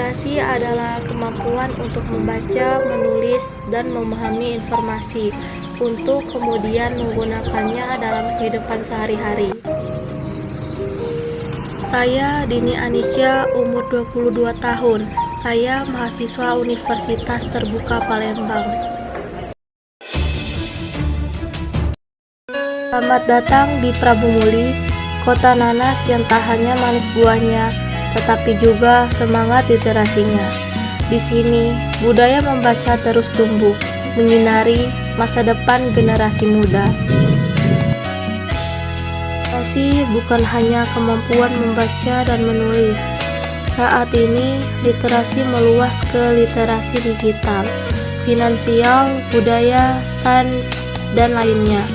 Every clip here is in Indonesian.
Literasi adalah kemampuan untuk membaca, menulis, dan memahami informasi untuk kemudian menggunakannya dalam kehidupan sehari-hari. Saya Dini Anisya, umur 22 tahun. Saya mahasiswa Universitas Terbuka Palembang. Selamat datang di Prabu Muli, kota nanas yang tak hanya manis buahnya, tetapi juga semangat literasinya. Di sini, budaya membaca terus tumbuh, menyinari masa depan generasi muda. Literasi bukan hanya kemampuan membaca dan menulis. Saat ini, literasi meluas ke literasi digital, finansial, budaya, sains, dan lainnya.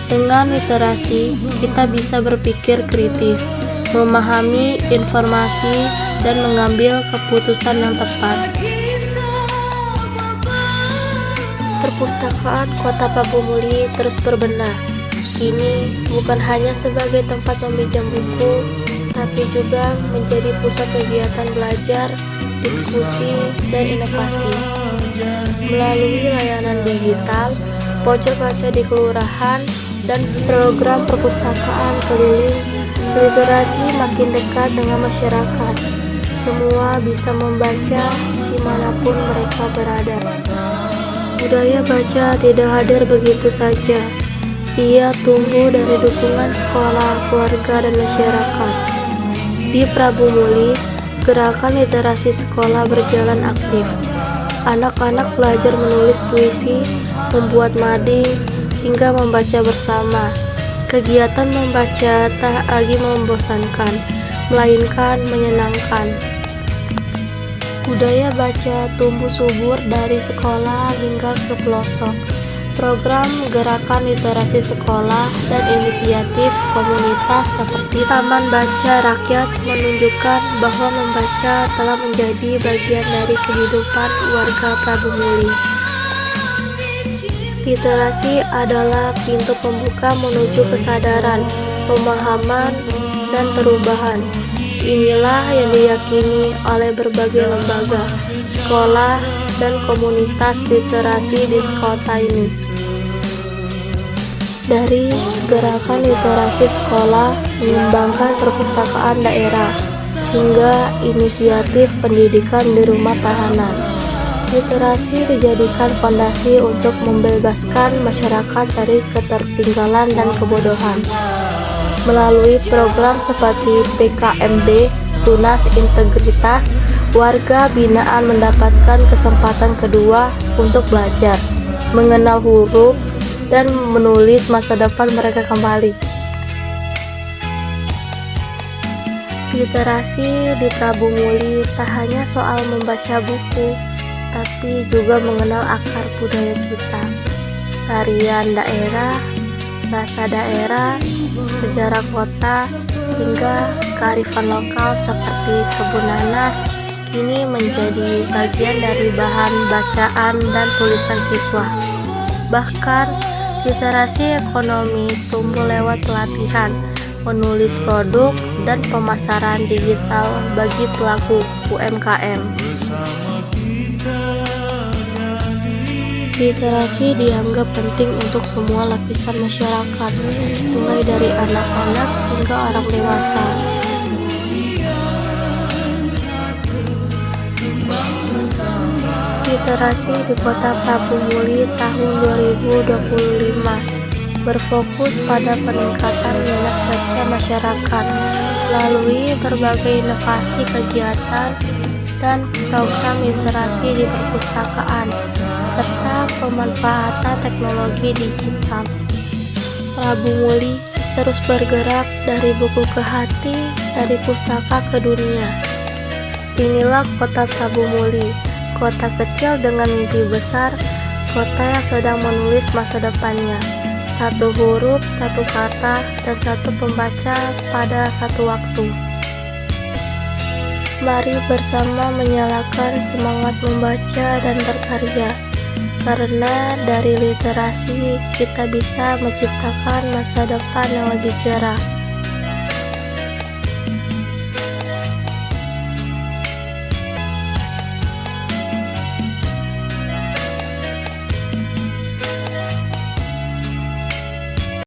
Dengan literasi, kita bisa berpikir kritis, memahami informasi, dan mengambil keputusan yang tepat. Perpustakaan Kota Prabu Muli terus berbenah. Kini bukan hanya sebagai tempat meminjam buku, tapi juga menjadi pusat kegiatan belajar, diskusi, dan inovasi. Melalui layanan digital, pojok baca di kelurahan, dan program perpustakaan keliling, literasi makin dekat dengan masyarakat. Semua bisa membaca dimanapun mereka berada. Budaya baca tidak hadir begitu saja. Ia tumbuh dari dukungan sekolah, keluarga, dan masyarakat. Di Prabu Muli, gerakan literasi sekolah berjalan aktif. Anak-anak belajar menulis puisi, membuat mading, hingga membaca bersama. Kegiatan membaca tak lagi membosankan, melainkan menyenangkan. Budaya baca tumbuh subur dari sekolah hingga ke pelosok. Program gerakan literasi sekolah dan inisiatif komunitas seperti Taman Baca Rakyat menunjukkan bahwa membaca telah menjadi bagian dari kehidupan warga Prabu Muli. Literasi adalah pintu pembuka menuju kesadaran, pemahaman, dan perubahan. Inilah yang diyakini oleh berbagai lembaga, sekolah, dan komunitas literasi di kota ini. Dari gerakan literasi sekolah mengembangkan perpustakaan daerah, hingga inisiatif pendidikan di rumah tahanan. Literasi dijadikan fondasi untuk membebaskan masyarakat dari ketertinggalan dan kebodohan. Melalui program seperti PKMD, Tunas Integritas, warga binaan mendapatkan kesempatan kedua untuk belajar, mengenal huruf, dan menulis masa depan mereka kembali. Literasi di Prabu Muli tak hanya soal membaca buku, tapi juga mengenal akar budaya kita, tarian daerah, bahasa daerah, sejarah kota, hingga kearifan lokal seperti kebun nanas kini menjadi bagian dari bahan bacaan dan tulisan siswa. Bahkan, literasi ekonomi tumbuh lewat pelatihan, menulis produk, dan pemasaran digital bagi pelaku UMKM. Literasi dianggap penting untuk semua lapisan masyarakat, mulai dari anak-anak hingga orang dewasa. Literasi di Kota Prabu Muli tahun 2025 berfokus pada peningkatan minat baca masyarakat melalui berbagai inovasi kegiatan dan program literasi di perpustakaan, serta pemanfaatan teknologi digital. Prabu Muli terus bergerak dari buku ke hati, dari pustaka ke dunia. Inilah Kota Prabu Muli, kota kecil dengan mimpi besar, kota yang sedang menulis masa depannya. Satu huruf, satu kata, dan satu pembaca pada satu waktu. Mari bersama menyalakan semangat membaca dan berkarya, karena dari literasi kita bisa menciptakan masa depan yang lebih cerah.